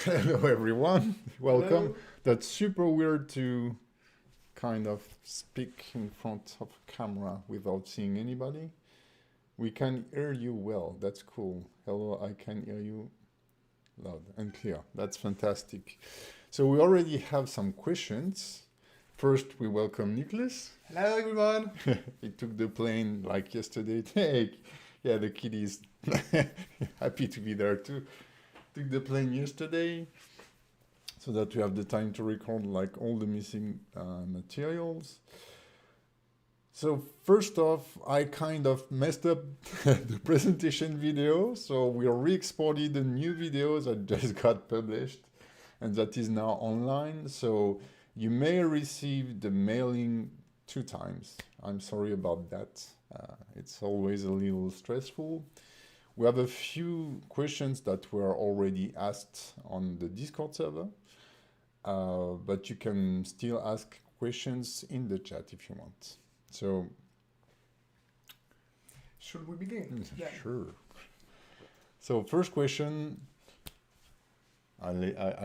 Hello everyone, welcome. Hello. That's super weird to kind of speak in front of a camera without seeing anybody. We can hear you well, that's cool. Hello, I can hear you loud and clear. That's fantastic. So we already have some questions. First, we welcome Nicholas. Hello, everyone. He took the plane like yesterday. Hey, yeah, the kid is happy to be there too. Took the plane yesterday so that we have the time to record like all the missing materials. So first off, I kind of messed up the presentation video, so we re-exported a new video that just got published and that is now online. So you may receive the mailing 2 times. I'm sorry about that. It's always a little stressful. We have a few questions that were already asked on the Discord server, but you can still ask questions in the chat if you want. So, Should we begin? Yeah. sure. So first question, I'll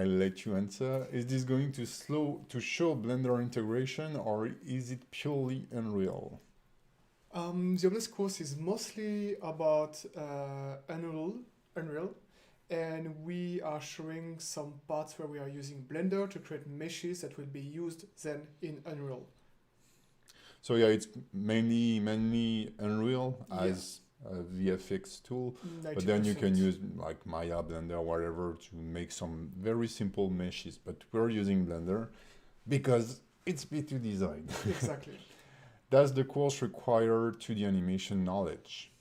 let you answer. Is this going to show Blender integration or is it purely Unreal? The Ablaze course is mostly about Unreal, and we are showing some parts where we are using Blender to create meshes that will be used then in Unreal. So yeah, it's mainly Unreal as a VFX tool, but then you can use like Maya, Blender, whatever to make some very simple meshes. But we're using Blender because it's P2design. Exactly. Does the course require 2D animation knowledge?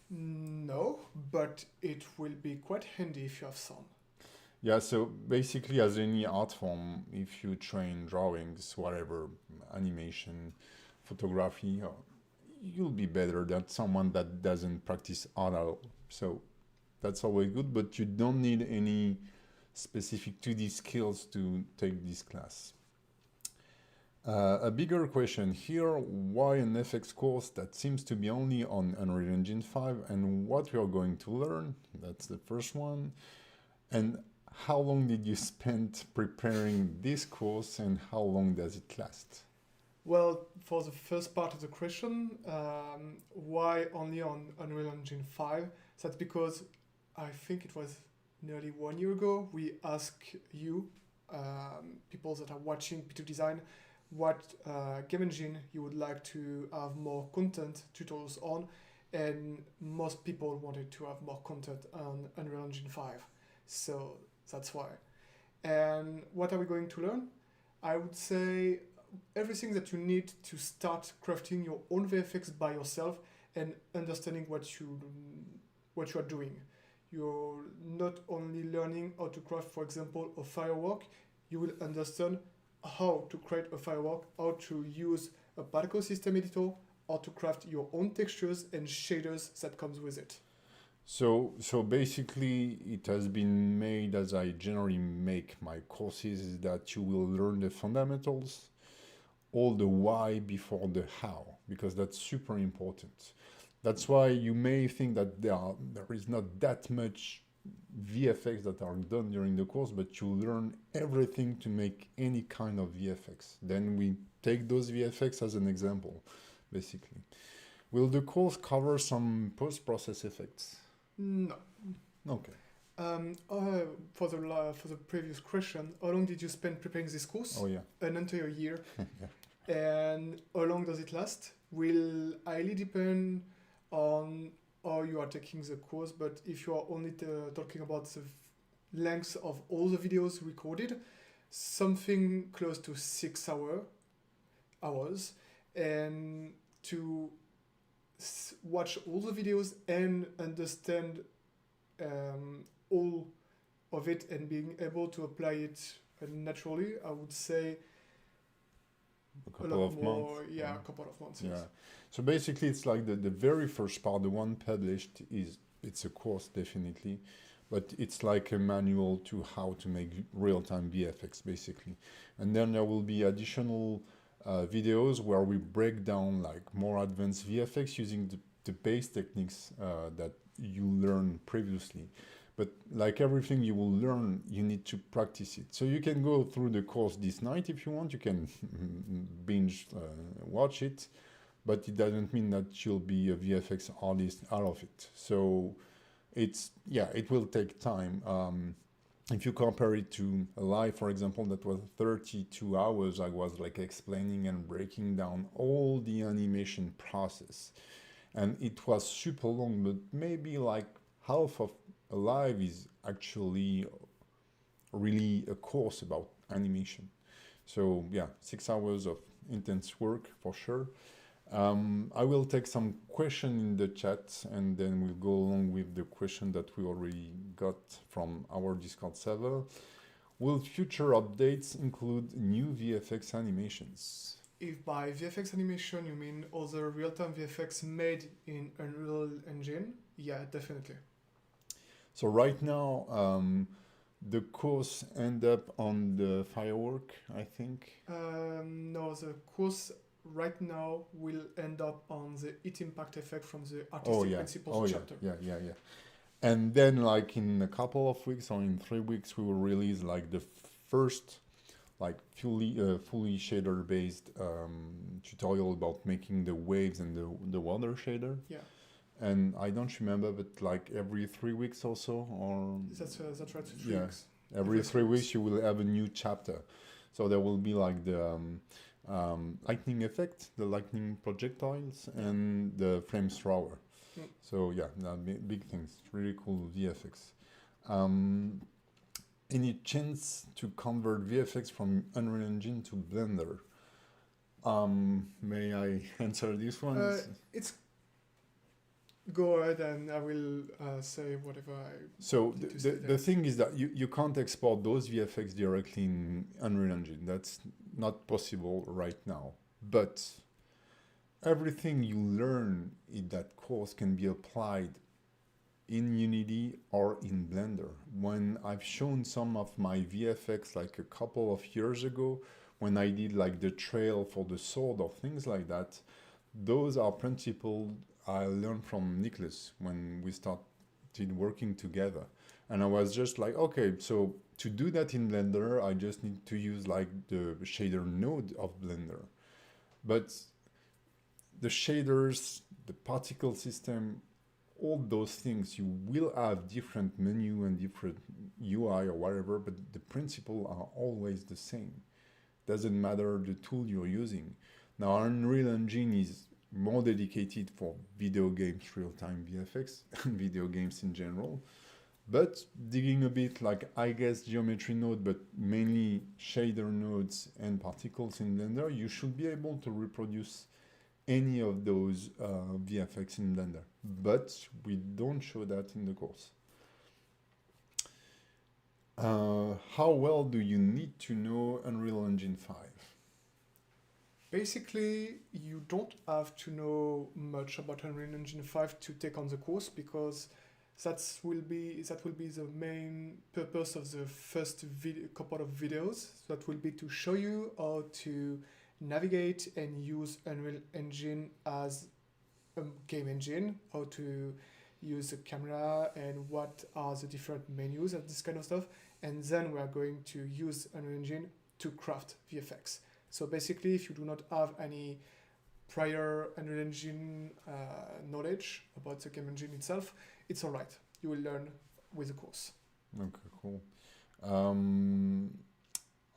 No, but it will be quite handy if you have some. Yeah, so basically as any art form, if you train drawings, whatever, animation, photography, you'll be better than someone that doesn't practice art at all. So that's always good, but you don't need any specific 2D skills to take this class. A bigger question here, why an FX course that seems to be only on Unreal Engine 5 and what we are going to learn? That's the first one. And how long did you spend preparing this course and how long does it last? Well, for the first part of the question, why only on Unreal Engine 5? That's because I think it was nearly 1 year ago, we asked you, people that are watching P2design, what game engine you would like to have more content tutorials on, and most people wanted to have more content on Unreal Engine 5. So that's why. And what are we going to learn? I would say everything that you need to start crafting your own VFX by yourself and understanding what you are doing. You're not only learning how to craft, for example, a firework, you will understand how to create a firework, how to use a particle system editor, how to craft your own textures and shaders that comes with it. So basically it has been made as I generally make my courses is that you will learn the fundamentals, all the why before the how, because that's super important. That's why you may think that there is not that much VFX that are done during the course, but you learn everything to make any kind of VFX. Then we take those VFX as an example, basically. Will the course cover some post-process effects? No. Okay. For the previous question, how long did you spend preparing this course? Oh yeah. An entire year. Yeah. And how long does it last? Will highly depend on how you are taking the course, but if you are only talking about the length of all the videos recorded, something close to 6 hours, and to watch all the videos and understand all of it and being able to apply it naturally, I would say A couple of months. Yeah, a couple of months. Yeah. Yes. So basically it's like the very first part, the one published, it's a course definitely, but it's like a manual to how to make real-time VFX basically. And then there will be additional videos where we break down like more advanced VFX using the base techniques that you learned previously. But like everything you will learn, you need to practice it. So you can go through the course this night if you want. You can binge watch it, but it doesn't mean that you'll be a VFX artist out of it. So it will take time. If you compare it to a live, for example, that was 32 hours, I was like explaining and breaking down all the animation process. And it was super long, but maybe like half of a live is actually really a course about animation. So yeah, 6 hours of intense work for sure. I will take some question in the chat and then we'll go along with the question that we already got from our Discord server. Will future updates include new VFX animations? If by VFX animation you mean other real-time VFX made in Unreal Engine, yeah, definitely. So right now, the course end up on the firework, I think. No, the course right now will end up on the heat impact effect from the artistic principles chapter. Yeah. And then like in a couple of weeks or in 3 weeks, we will release like the first like fully shader based tutorial about making the waves and the water shader. Yeah. And I don't remember, but like every 3 weeks or so, or that's right, 3 weeks. Every 3 weeks you will have a new chapter. So there will be like the lightning effect, the lightning projectiles, and the flame thrower. So yeah, big things. Really cool VFX. Any chance to convert VFX from Unreal Engine to Blender? May I answer this one? Go ahead and I will say whatever I... So the thing is that you can't export those VFX directly in Unreal Engine. That's not possible right now. But everything you learn in that course can be applied in Unity or in Blender. When I've shown some of my VFX like a couple of years ago, when I did like the trail for the sword or things like that, those are principles I learned from Nicholas when we started working together. And I was just like, okay, so to do that in Blender, I just need to use like the shader node of Blender. But the shaders, the particle system, all those things, you will have different menu and different UI or whatever, but the principles are always the same. Doesn't matter the tool you're using. Now, Unreal Engine is more dedicated for video games, real-time VFX, and video games in general. But digging a bit, like I guess geometry node, but mainly shader nodes and particles in Blender, you should be able to reproduce any of those VFX in Blender. But we don't show that in the course. How well do you need to know Unreal Engine 5? Basically, you don't have to know much about Unreal Engine 5 to take on the course, because that will be the main purpose of the first couple of videos. That will be to show you how to navigate and use Unreal Engine as a game engine, how to use the camera and what are the different menus and this kind of stuff. And then we are going to use Unreal Engine to craft VFX. So basically, if you do not have any prior Unreal Engine knowledge about the game engine itself, it's all right. You will learn with the course. Okay, cool.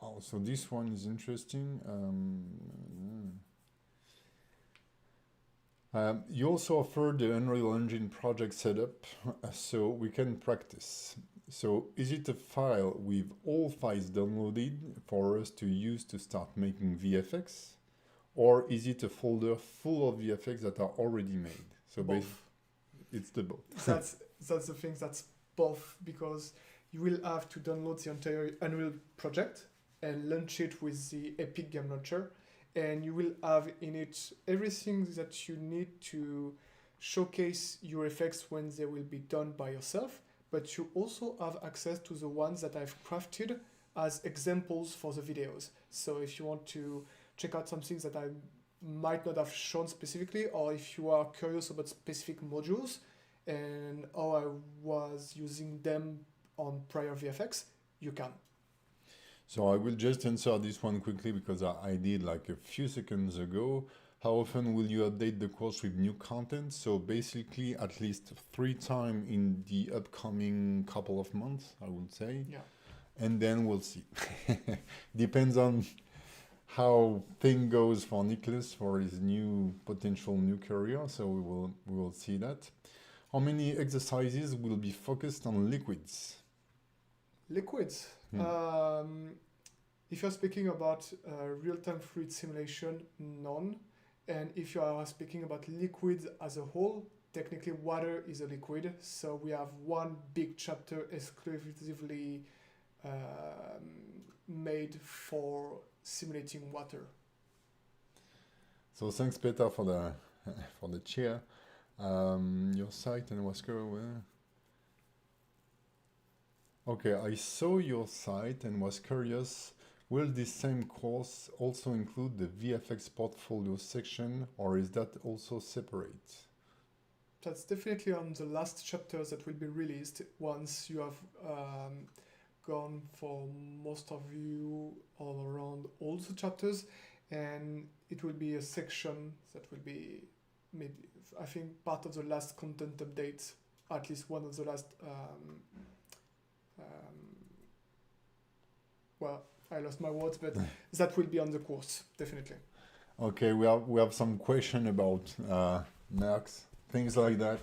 Also, this one is interesting. You also offer the Unreal Engine project setup, so we can practice. So is it a file with all files downloaded for us to use to start making VFX? Or is it a folder full of VFX that are already made? So both. It's the both. That's the thing, that's both, because you will have to download the entire Unreal project and launch it with the Epic Game Launcher. And you will have in it everything that you need to showcase your effects when they will be done by yourself. But you also have access to the ones that I've crafted as examples for the videos. So if you want to check out some things that I might not have shown specifically, or if you are curious about specific modules and how I was using them on prior VFX, you can. So I will just answer this one quickly because I did like a few seconds ago. How often will you update the course with new content? So basically at least 3 times in the upcoming couple of months, I would say. Yeah. And then we'll see. Depends on how thing goes for Nicholas for his potential new career. So we will see that. How many exercises will be focused on liquids? Liquids. If you're speaking about real-time fluid simulation, none. And if you are speaking about liquids as a whole, technically water is a liquid. So we have one big chapter exclusively made for simulating water. So thanks, Peter, for the chair. Your site and Wasker. Okay, I saw your site and was curious. Will this same course also include the VFX portfolio section, or is that also separate? That's definitely on the last chapters that will be released once you have gone for most of you all around all the chapters, and it will be a section that will be maybe, I think, part of the last content update, at least one of the last well, I lost my words, but that will be on the course, definitely. Okay, we have some question about Mercs, things like that.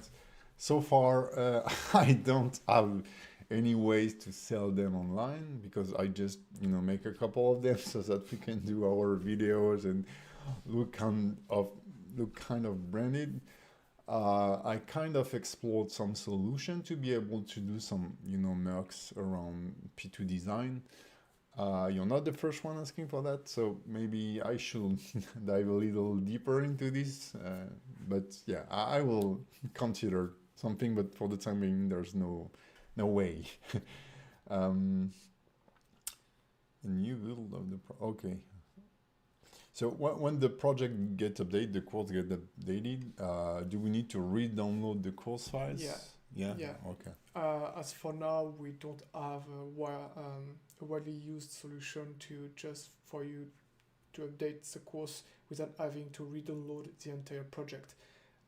So far, I don't have any ways to sell them online because I just make a couple of them so that we can do our videos and look kind of branded. I kind of explored some solution to be able to do some Mercs around P2design. You're not the first one asking for that, so maybe I should dive a little deeper into this. But yeah, I will consider something, but for the time being, there's no way. New build of the okay. So when the project gets updated, the course gets updated, do we need to re-download the course files? Yeah. Okay. As for now, we don't have a widely used solution for you to update the course without having to re-download the entire project.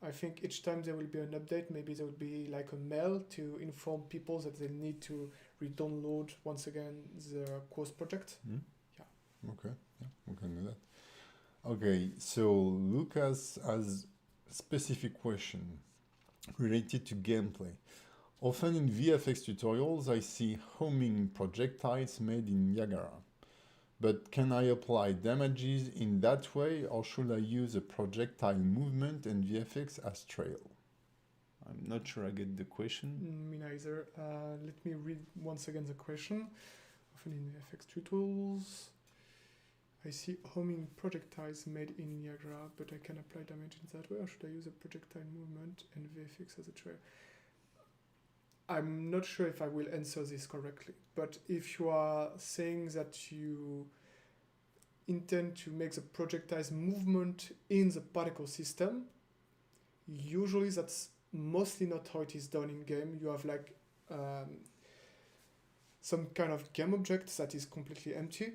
I think each time there will be an update, maybe there will be like a mail to inform people that they need to re-download once again the course project. Yeah. Okay. Yeah, we can do that. Okay, so Lucas has a specific question related to gameplay. Often in VFX tutorials, I see homing projectiles made in Niagara. But can I apply damages in that way, or should I use a projectile movement and VFX as trail? I'm not sure I get the question. Me neither. Let me read once again the question. Often in VFX tutorials, I see homing projectiles made in Niagara, but I can apply damage in that way, or should I use a projectile movement and VFX as a trail? I'm not sure if I will answer this correctly, but if you are saying that you intend to make the projectile's movement in the particle system, usually that's mostly not how it is done in game. You have like some kind of game object that is completely empty,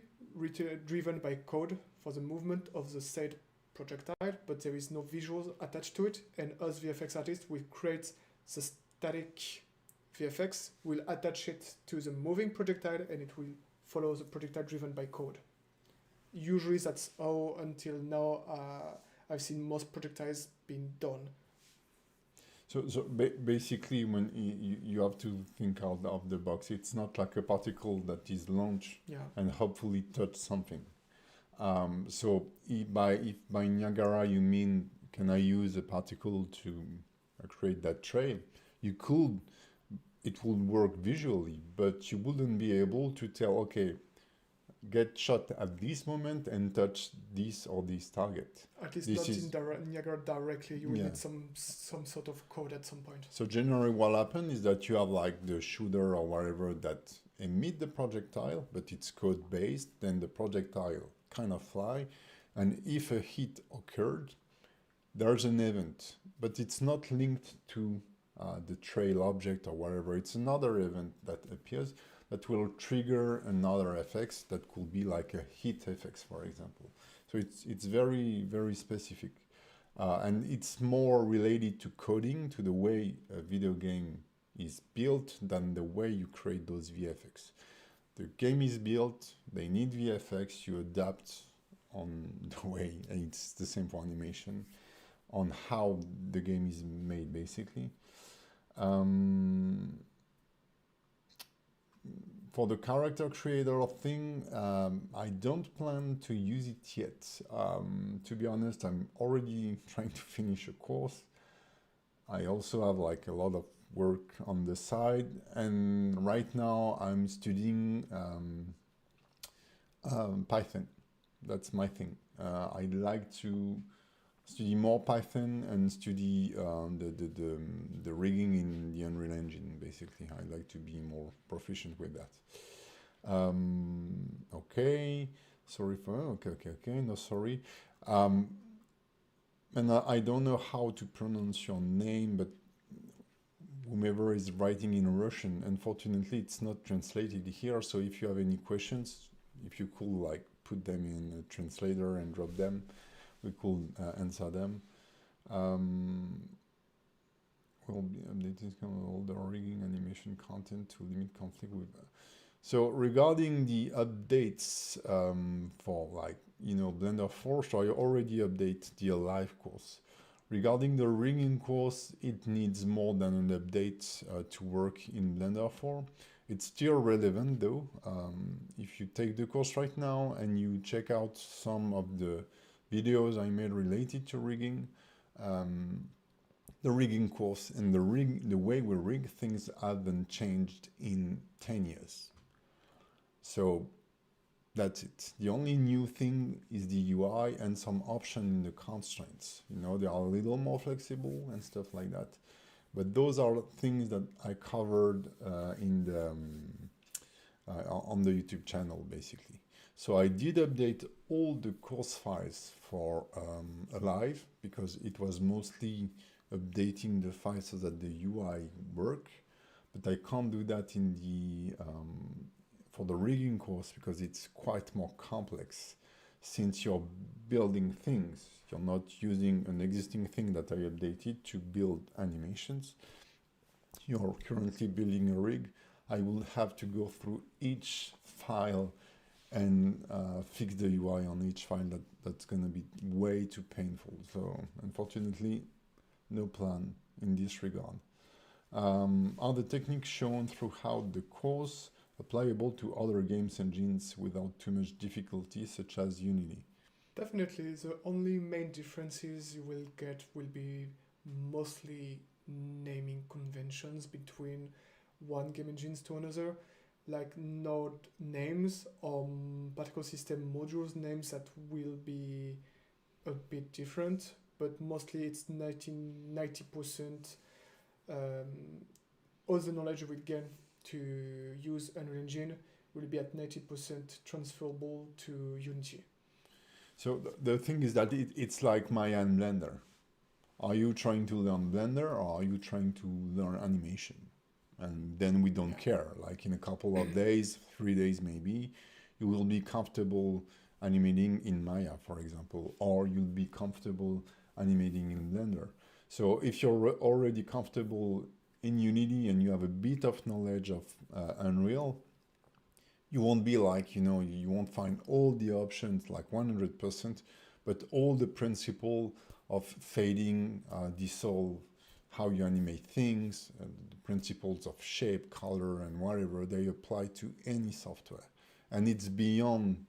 driven by code for the movement of the said projectile, but there is no visuals attached to it, and us VFX artists will create the static VFX, will attach it to the moving projectile, and it will follow the projectile driven by code. Usually that's how, until now, I've seen most projectiles being done. So basically, when you have to think out of the box, it's not like a particle that is launched and hopefully touch something. So if by Niagara you mean, can I use a particle to create that trail? You could. It would work visually, but you wouldn't be able to tell, okay, get shot at this moment and touch this or this target. At least this not in Niagara directly. You will need some sort of code at some point. So generally what happens is that you have like the shooter or whatever that emit the projectile, but it's code based, then the projectile kind of fly, and if a hit occurred, there's an event, but it's not linked to the trail object or whatever. It's another event that appears that will trigger another effects that could be like a hit effects, for example. So it's very, very specific. And it's more related to coding, to the way a video game is built than the way you create those VFX. The game is built, they need VFX, you adapt on the way, and it's the same for animation, on how the game is made, basically. For the character creator thing, I don't plan to use it yet. To be honest, I'm already trying to finish a course. I also have like a lot of work on the side, and right now I'm studying Python. That's my thing. I'd like to study more Python and study the rigging in the Unreal Engine, basically. I'd like to be more proficient with that. Okay, sorry for, okay, no, sorry. And I don't know how to pronounce your name, but whomever is writing in Russian, unfortunately, it's not translated here. So if you have any questions, if you could like put them in a translator and drop them, we could answer them. Will be updated all the rigging animation content to limit conflict with. So regarding the updates for like, you know, Blender 4, so I already update the Alive course. Regarding the rigging course, it needs more than an update to work in Blender 4. It's still relevant though. If you take the course right now and you check out some of the videos I made related to rigging, the rigging course and the way we rig things haven't changed in 10 years. So that's it. The only new thing is the UI and some option in the constraints. You know, they are a little more flexible and stuff like that. But those are things that I covered in the on the YouTube channel, basically. So I did update all the course files for Alive because it was mostly updating the files so that the UI work. But I can't do that in the for the rigging course because it's quite more complex. Since you're building things, you're not using an existing thing that I updated to build animations. You're currently building a rig. I will have to go through each file and fix the UI on each file. That's going to be way too painful. So unfortunately, no plan in this regard. Are the techniques shown throughout the course applicable to other games engines without too much difficulty, such as Unity? Definitely, the only main differences you will get will be mostly naming conventions between one game engines to another, like node names or particle system modules names that will be a bit different, but mostly it's 90% all the knowledge we gain to use Unreal Engine will be at 90% transferable to Unity. So the thing is that it's like Maya and Blender. Are you trying to learn Blender or are you trying to learn animation? And then we don't care. Like in a couple of days, 3 days maybe, you will be comfortable animating in Maya, for example, or you'll be comfortable animating in Blender. So if you're already comfortable in Unity and you have a bit of knowledge of Unreal, you won't be like, you know, you won't find all the options like 100%, but all the principle of fading, dissolve, how you animate things, the principles of shape, color, and whatever, they apply to any software. And it's beyond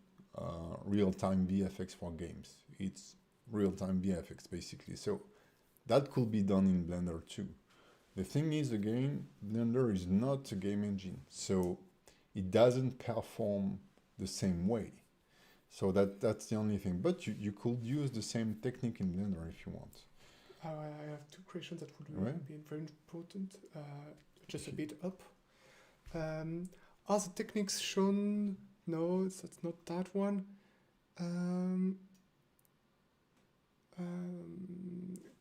real-time VFX for games. It's real-time VFX, basically. So that could be done in Blender too. The thing is, again, Blender is not a game engine, so it doesn't perform the same way. So that's the only thing. But you could use the same technique in Blender if you want. I have two questions that would be very important. Just a bit up. Are the techniques shown? No, that's not that one.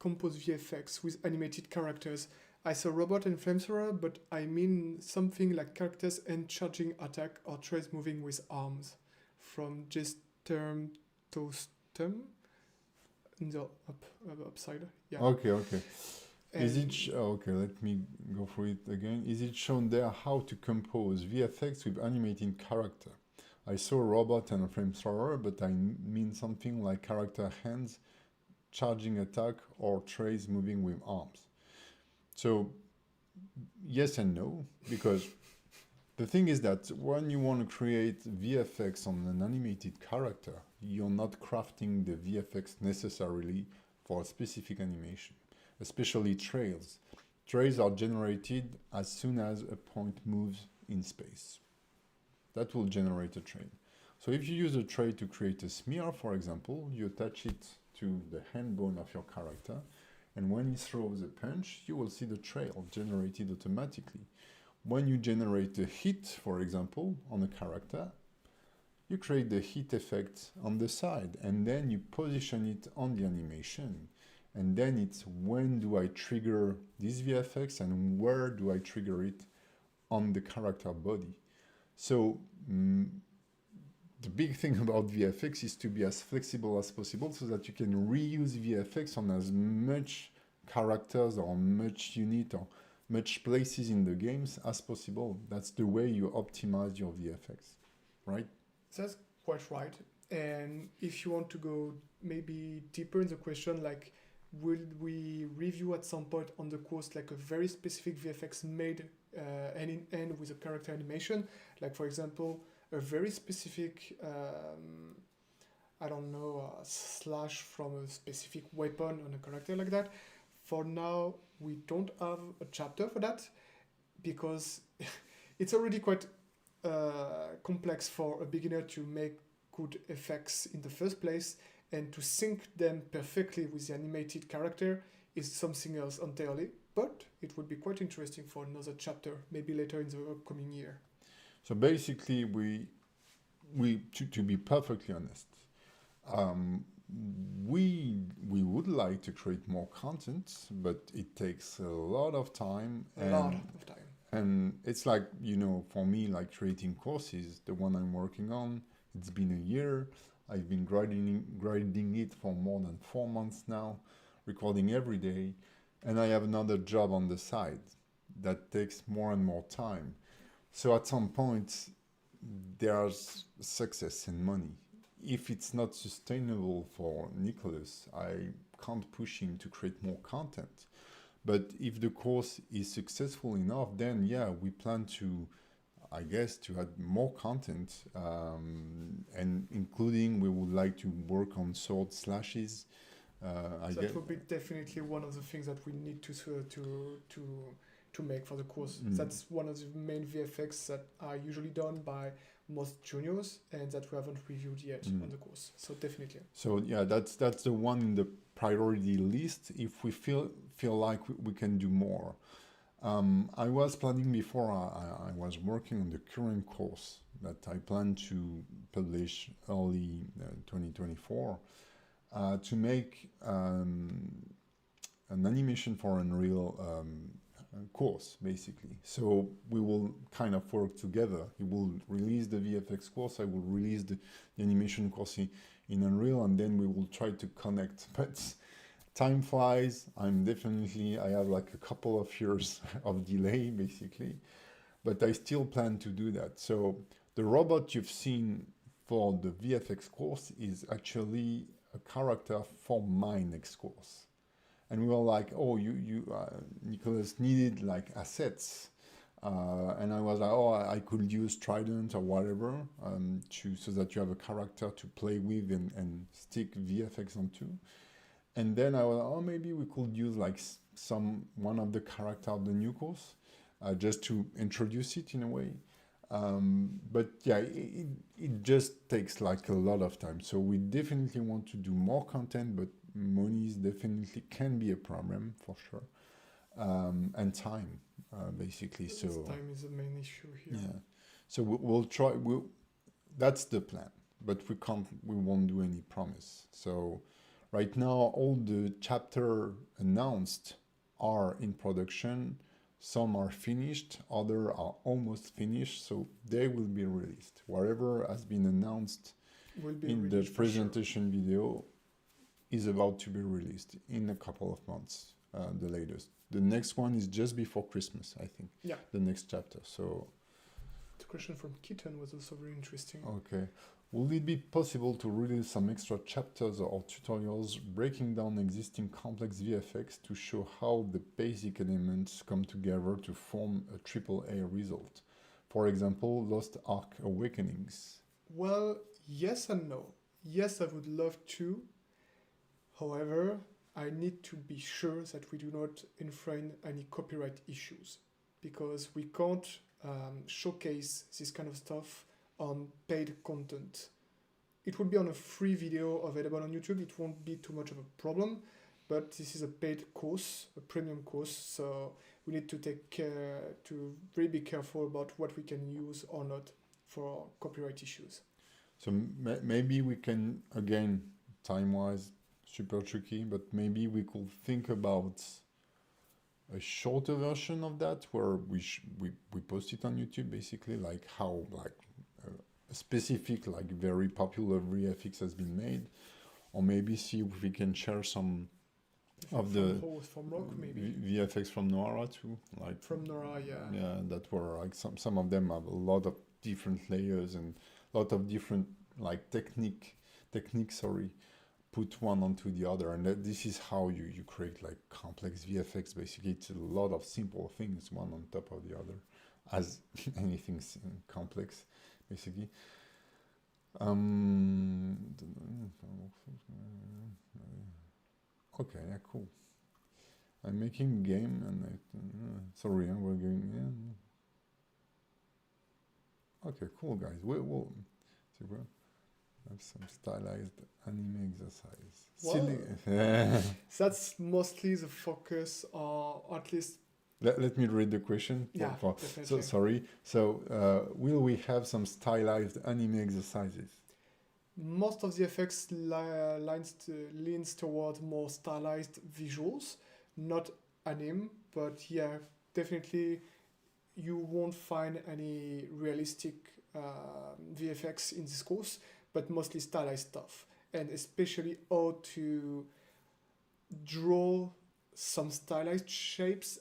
Compose VFX with animated characters. I saw robot and flamethrower, but I mean something like characters and charging attack or trays moving with arms. From just term to stem. No, upside. Yeah. Okay, okay. Is And it okay? Let me go through it again. Is it shown there how to compose VFX with animating character? I saw a robot and a flamethrower, but I mean something like character hands, charging attack, or trays moving with arms. So yes and no, because the thing is that when you want to create VFX on an animated character, you're not crafting the VFX necessarily for a specific animation, especially trails. Trails are generated as soon as a point moves in space. That will generate a trail. So if you use a tray to create a smear, for example, you attach it to the hand bone of your character, and when he throws a punch, you will see the trail generated automatically. When you generate a hit, for example, on a character, you create the hit effect on the side, and then you position it on the animation. And then it's when do I trigger this VFX and where do I trigger it on the character body. So the big thing about VFX is to be as flexible as possible so that you can reuse VFX on as much characters or much unit or much places in the games as possible. That's the way you optimize your VFX, right? that's quite right. And if you want to go maybe deeper in the question, like, will we review at some point on the course like a very specific VFX made hand in hand with a character animation? Like, for example, a very specific, I don't know, slash from a specific weapon on a character like that. For now, we don't have a chapter for that because it's already quite complex for a beginner to make good effects in the first place, and to sync them perfectly with the animated character is something else entirely. But it would be quite interesting for another chapter, maybe later in the upcoming year. So basically, to be perfectly honest, we would like to create more content, but it takes a lot of time. And it's like, for me, like creating courses, the one I'm working on, it's been a year. I've been grinding it for more than 4 months now, recording every day. And I have another job on the side that takes more and more time. So at some point, there's success and money. If it's not sustainable for Nicholas, I can't push him to create more content. But if the course is successful enough, then yeah, we plan to, I guess, to add more content, and including we would like to work on sword slashes. That would be definitely one of the things that we need to make for the course. That's one of the main VFX that are usually done by most juniors and that we haven't reviewed yet on the course. So definitely. So yeah, that's the one in the priority list if we feel like we can do more. I was planning before I was working on the current course that I plan to publish early 2024 to make an animation for Unreal course, basically. So we will kind of work together. He will release the VFX course, I will release the animation course in Unreal, and then we will try to connect. But time flies. I have like a couple of years of delay, basically, but I still plan to do that. So the robot you've seen for the VFX course is actually a character for my next course. And we were like, oh, Nicholas needed like assets. And I was like, oh, I could use Trident or whatever so that you have a character to play with and stick VFX onto. And then I was like, oh, maybe we could use like one of the character of the new course just to introduce it in a way. But yeah, it just takes like a lot of time. So we definitely want to do more content, but money definitely can be a problem for sure. And time, basically. So time is the main issue here. Yeah. So we'll try. That's the plan, but we won't do any promise. So right now, all the chapter announced are in production, some are finished, others are almost finished, so they will be released. Whatever has been announced Will be in the released for sure. presentation video is about to be released in a couple of months, the latest. The next one is just before Christmas, I think. Yeah. The next chapter. So, The question from Keaton was also very interesting. okay. Will it be possible to release some extra chapters or tutorials breaking down existing complex VFX to show how the basic elements come together to form a AAA result? For example, Lost Ark Awakenings. Well, yes and no. Yes, I would love to. However, I need to be sure that we do not infringe any copyright issues, because we can't showcase this kind of stuff on paid content. It will be on a free video available on YouTube. It won't be too much of a problem, but this is a paid course, a premium course, so we need to take care to really be careful about what we can use or not for copyright issues. So maybe we can, again, time-wise, super tricky, but maybe we could think about a shorter version of that where we post it on YouTube, basically, like how a specific, like very popular VFX has been made, or maybe see if we can share some of the from Rock, maybe VFX from Noara too, like from Nora, yeah. Yeah, that were like some of them have a lot of different layers and a lot of different like techniques, sorry, put one onto the other, and this is how you create like complex VFX. Basically, it's a lot of simple things, one on top of the other, as anything complex, basically. Okay, yeah, cool. I'm making a game, and sorry, we're going. Yeah. Okay, cool, guys. We'll have some stylized anime exercise. Well, that's mostly the focus, or at least. Let me read the question. Yeah, definitely. So sorry. So, will we have some stylized anime exercises? Most of the effects leans toward more stylized visuals, not anime, but yeah, definitely you won't find any realistic VFX in this course, but mostly stylized stuff, and especially how to draw some stylized shapes.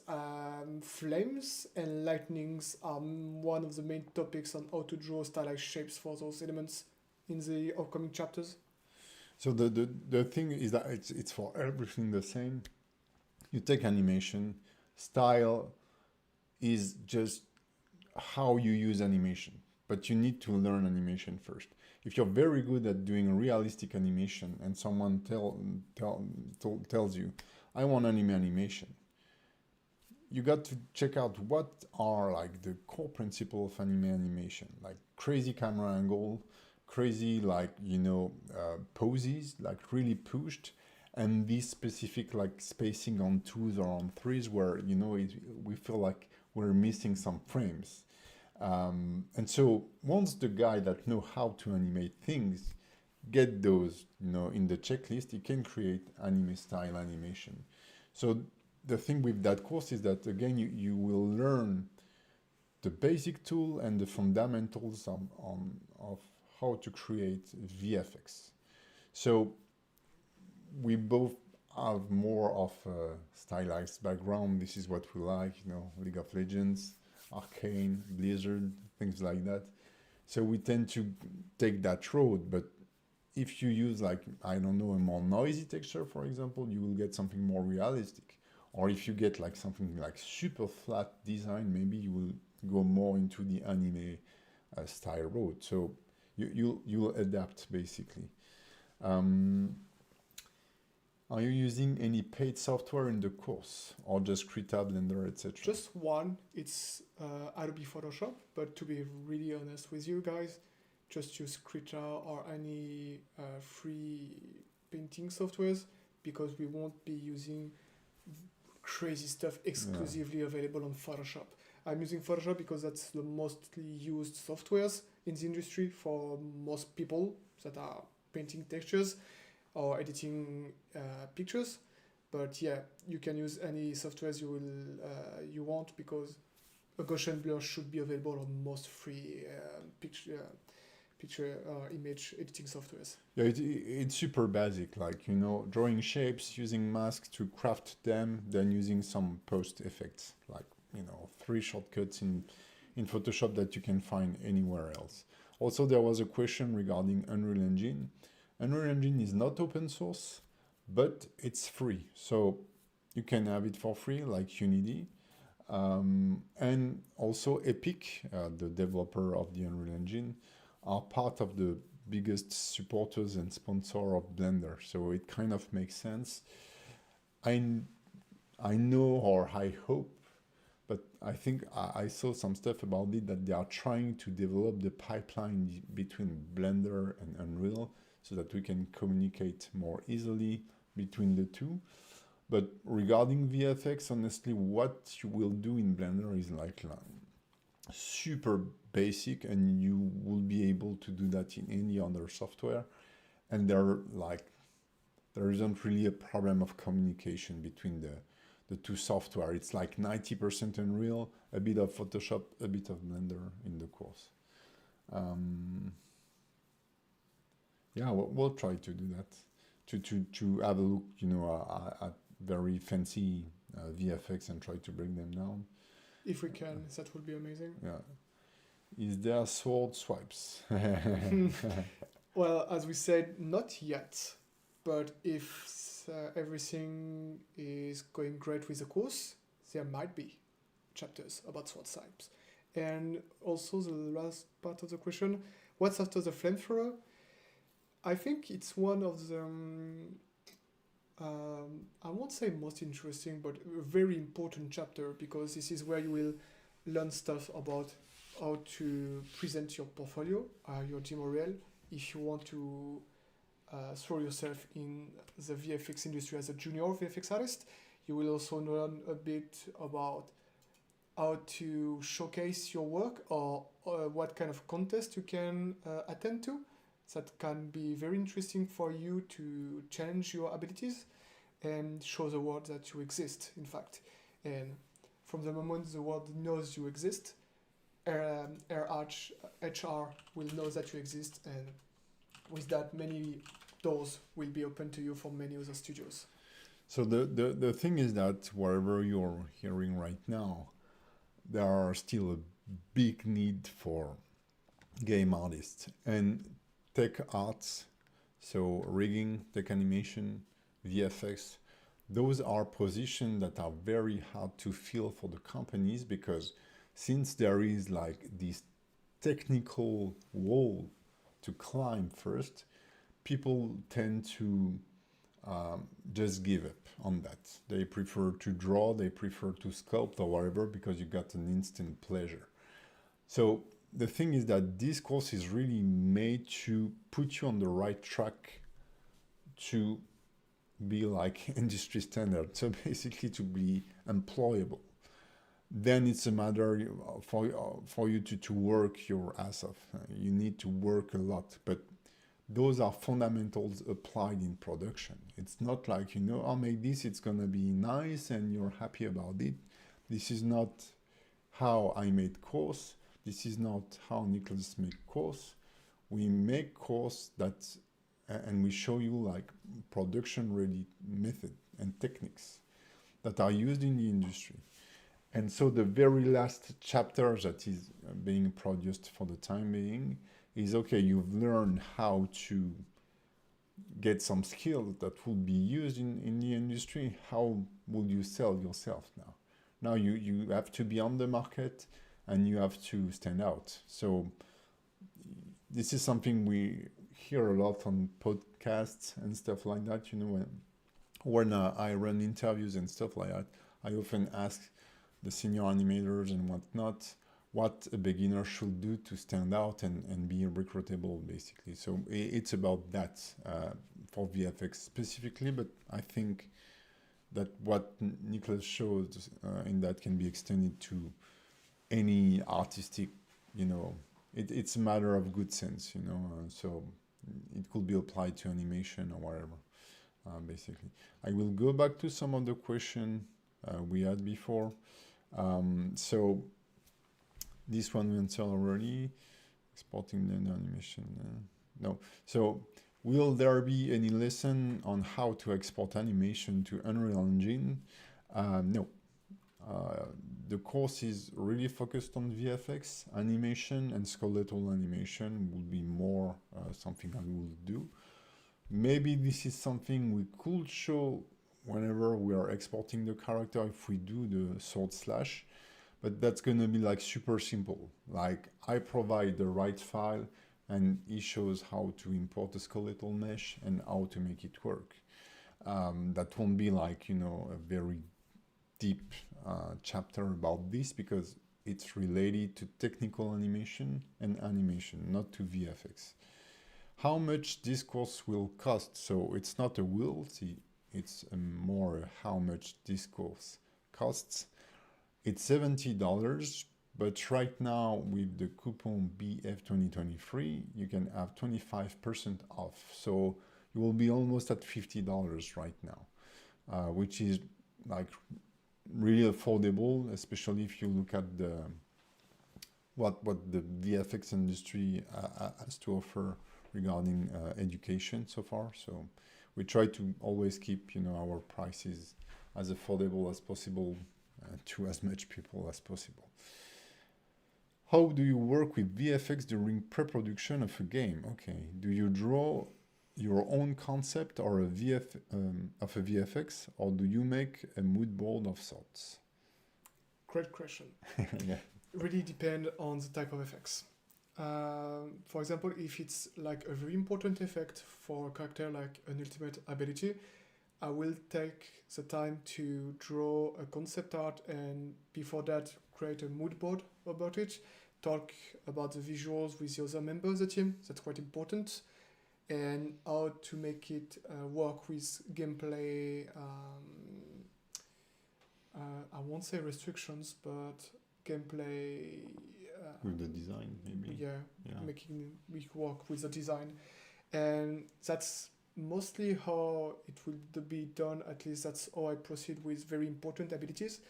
Flames and lightnings are one of the main topics on how to draw stylized shapes for those elements in the upcoming chapters. So the thing is that it's for everything the same. You take animation, style is just how you use animation, but you need to learn animation first. If you're very good at doing realistic animation and someone tells you, I want anime animation, you got to check out what are like the core principles of anime animation, like crazy camera angle, crazy poses, like really pushed, and this specific like spacing on 2s or on 3s where we feel like we're missing some frames. And so once the guy that know how to animate things get those in the checklist, he can create anime style animation. So the thing with that course is that again you will learn the basic tool and the fundamentals of how to create VFX. So we both have more of a stylized background. This is what we like, League of Legends, Arcane, Blizzard, things like that. So we tend to take that road, but if you use a more noisy texture, for example, you will get something more realistic. Or if you get like something like super flat design, maybe you will go more into the anime style road. So you'll adapt basically. Are you using any paid software in the course, or just Krita, Blender, etc.? Just one. It's Adobe Photoshop, but to be really honest with you guys, just use Krita or any free painting softwares, because we won't be using crazy stuff exclusively available on Photoshop. I'm using Photoshop because that's the mostly used softwares in the industry for most people that are painting textures or editing pictures. But yeah, you can use any softwares you want, because a Gaussian blur should be available on most free picture image editing softwares. Yeah, it's super basic, like, you know, drawing shapes, using masks to craft them, then using some post effects, like, you know, 3 shortcuts in Photoshop that you can find anywhere else. Also, there was a question regarding Unreal Engine. Unreal Engine is not open source, but it's free. So you can have it for free, like Unity. And also Epic, the developer of the Unreal Engine, are part of the biggest supporters and sponsor of Blender. So it kind of makes sense. I know, or I hope, but I think I saw some stuff about it that they are trying to develop the pipeline between Blender and Unreal so that we can communicate more easily between the two. But regarding VFX, honestly, what you will do in Blender is like super basic, and you will be able to do that in any other software. And there isn't really a problem of communication between the two software. It's like 90% Unreal, a bit of Photoshop, a bit of Blender in the course. Yeah, we'll try to do that, to have a look, you know, at very fancy VFX and try to bring them down. If we can, that would be amazing. Yeah. Is there sword swipes? Well, as we said, not yet. But if everything is going great with the course, there might be chapters about sword swipes. And also the last part of the question, what's after the flamethrower? I think it's one of the, I won't say most interesting, but a very important chapter, because this is where you will learn stuff about how to present your portfolio, your demo reel, if you want to throw yourself in the VFX industry as a junior VFX artist. You will also learn a bit about how to showcase your work, or what kind of contest you can attend to. That can be very interesting for you to challenge your abilities and show the world that you exist, in fact. And from the moment the world knows you exist, HR will know that you exist, and with that, many doors will be open to you from many other studios. So the thing is that wherever you're hearing right now, there are still a big need for game artists and tech arts. So rigging, tech animation, VFX, those are positions that are very hard to fill for the companies, because since there is like this technical wall to climb first, people tend to just give up on that. They prefer to draw, they prefer to sculpt or whatever, because you got an instant pleasure. So the thing is that this course is really made to put you on the right track to be like industry standard. So basically to be employable. Then it's a matter for you to work your ass off. You need to work a lot, but those are fundamentals applied in production. It's not like, you know, I'll make this, it's gonna be nice and you're happy about it. This is not how I made course. This is not how Nicholas make course. We make course that, and we show you like production ready method and techniques that are used in the industry. And so the very last chapter that is being produced for the time being is, okay, you've learned how to get some skills that will be used in the industry. How will you sell yourself now? Now you have to be on the market and you have to stand out. So this is something we hear a lot on podcasts and stuff like that. You know, when I run interviews and stuff like that, I often ask the senior animators and whatnot what a beginner should do to stand out and be recruitable, basically. So it's about that for VFX specifically, but I think that what Nicholas showed in that can be extended to any artistic, you know, it's a matter of good sense, you know, so it could be applied to animation or whatever. basically. I will go back to some of the question we had before. So this one we answered already. Exporting the animation. No. So will there be any lesson on how to export animation to Unreal Engine? No. The course is really focused on VFX animation, and skeletal animation will be more something I will do. Maybe this is something we could show whenever we are exporting the character if we do the sword slash, but that's gonna be like super simple. Like I provide the right file and it shows how to import the skeletal mesh and how to make it work. That won't be like, you know, a very deep chapter about this because it's related to technical animation and animation, not to VFX. How much this course will cost? So it's not a will, see, it's more how much this course costs. It's $70, but right now with the coupon BF2023, you can have 25% off. So you will be almost at $50 right now, which is like really affordable, especially if you look at the what the VFX industry has to offer regarding education so far. So we try to always keep, you know, our prices as affordable as possible to as much people as possible. How do you work with VFX during pre-production of a game? Okay, do you draw your own concept or a of a VFX, or do you make a mood board of sorts? Great question. Yeah. Really depend on the type of effects. For example, if it's like a very important effect for a character like an ultimate ability, I will take the time to draw a concept art and before that create a mood board about it, talk about the visuals with the other members of the team, that's quite important, and how to make it work with gameplay, I won't say restrictions, but gameplay... with the design, maybe? Yeah, making it work with the design. And that's mostly how it will be done, at least that's how I proceed with very important abilities.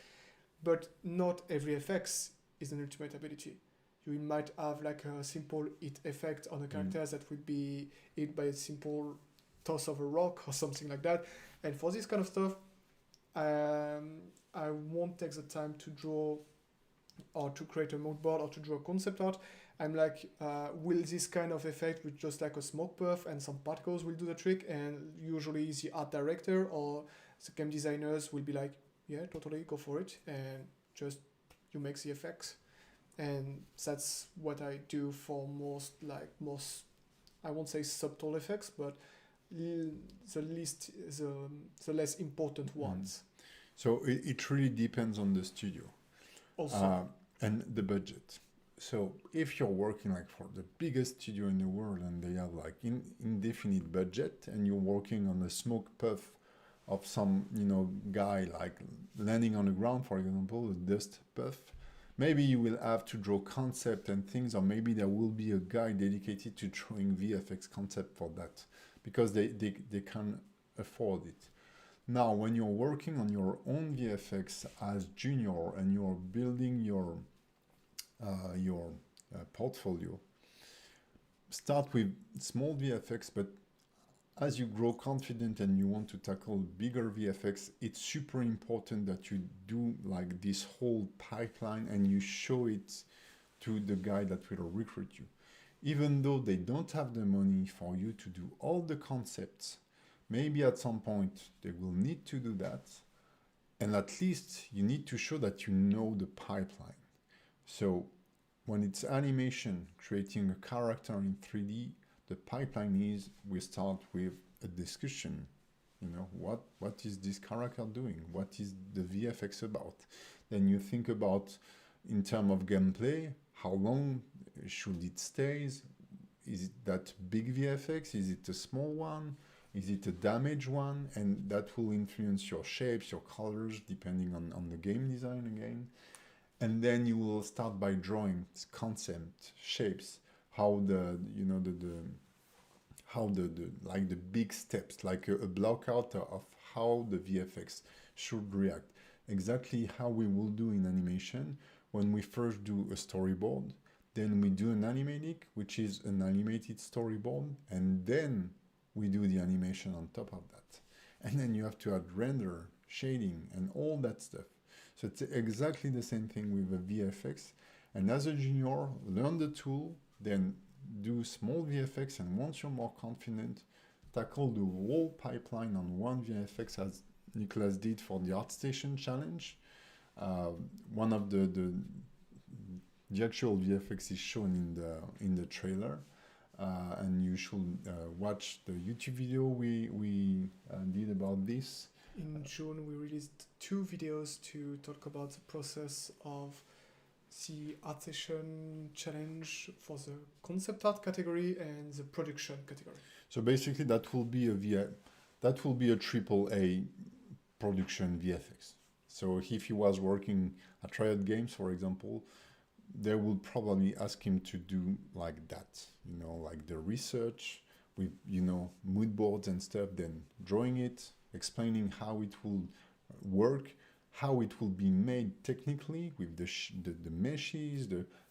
But not every effect is an ultimate ability. You might have like a simple hit effect on a character that would be hit by a simple toss of a rock or something like that. And for this kind of stuff, I won't take the time to draw or to create a mood board or to draw a concept art. I'm like, will this kind of effect with just like a smoke puff and some particles will do the trick? And usually the art director or the game designers will be like, yeah, totally, go for it. And just you make the effects. And that's what I do for most, I won't say subtle effects, but the less important ones. So it really depends on the studio. Also. And the budget. So if you're working like for the biggest studio in the world and they have like indefinite budget and you're working on a smoke puff of some, you know, guy like landing on the ground, for example, a dust puff, maybe you will have to draw concept and things, or maybe there will be a guy dedicated to drawing VFX concept for that because they can afford it. Now, when you're working on your own VFX as junior and you're building your portfolio, start with small VFX, but as you grow confident and you want to tackle bigger VFX, it's super important that you do like this whole pipeline and you show it to the guy that will recruit you. Even though they don't have the money for you to do all the concepts, maybe at some point they will need to do that. And at least you need to show that you know the pipeline. So when it's animation, creating a character in 3D, the pipeline is we start with a discussion. You know, what is this character doing? What is the VFX about? Then you think about, in terms of gameplay, how long should it stay? Is it that big VFX? Is it a small one? Is it a damaged one? And that will influence your shapes, your colors, depending on the game design again. And then you will start by drawing concept, shapes, how how the like the big steps, like a block out of how the VFX should react. Exactly how we will do in animation when we first do a storyboard, then we do an animatic, which is an animated storyboard, and then we do the animation on top of that. And then you have to add render, shading, and all that stuff. So it's exactly the same thing with the VFX. And as a junior, learn the tool, then do small VFX, and once you're more confident, tackle the whole pipeline on one VFX, as Nicholas did for the ArtStation challenge. One of the actual VFX is shown in the trailer, and you should watch the YouTube video we did about this. In June, we released 2 videos to talk about the process of the ArtStation challenge for the concept art category and the production category. So basically, that will be a triple A production VFX. So if he was working at Riot Games, for example, they will probably ask him to do like that, like the research with, mood boards and stuff, then drawing it, explaining how it will work, how it will be made technically with the meshes,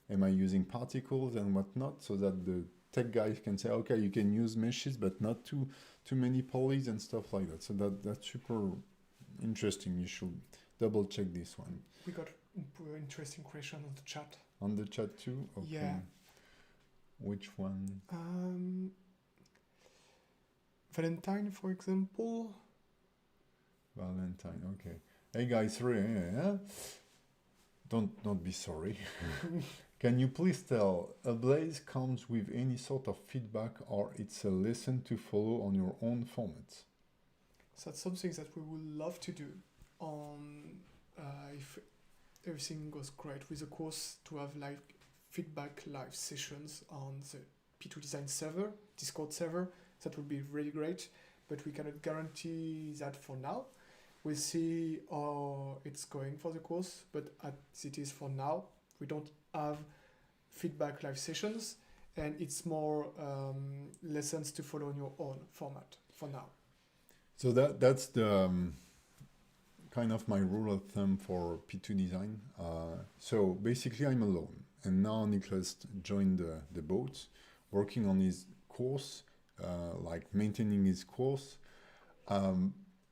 am I using particles and whatnot, so that the tech guys can say, okay, you can use meshes, but not too many polys and stuff like that. So that's super interesting. You should double check this one. We got interesting question on the chat. On the chat too? Okay. Yeah. Which one? Valentine, for example. Valentine, okay. Hey guys, sorry, yeah? Don't be sorry. Can you please tell, Ablaze comes with any sort of feedback, or it's a lesson to follow on your own formats? So that's something that we would love to do if everything goes great with the course, to have feedback live sessions on the P2design server, Discord server. That would be really great, but we cannot guarantee that for now. We'll see how it's going for the course, but as it is for now, we don't have feedback live sessions, and it's more lessons to follow in your own format for now. So that's the kind of my rule of thumb for P2design. So basically I'm alone, and now Nicholas joined the boat, working on his course, like maintaining his course.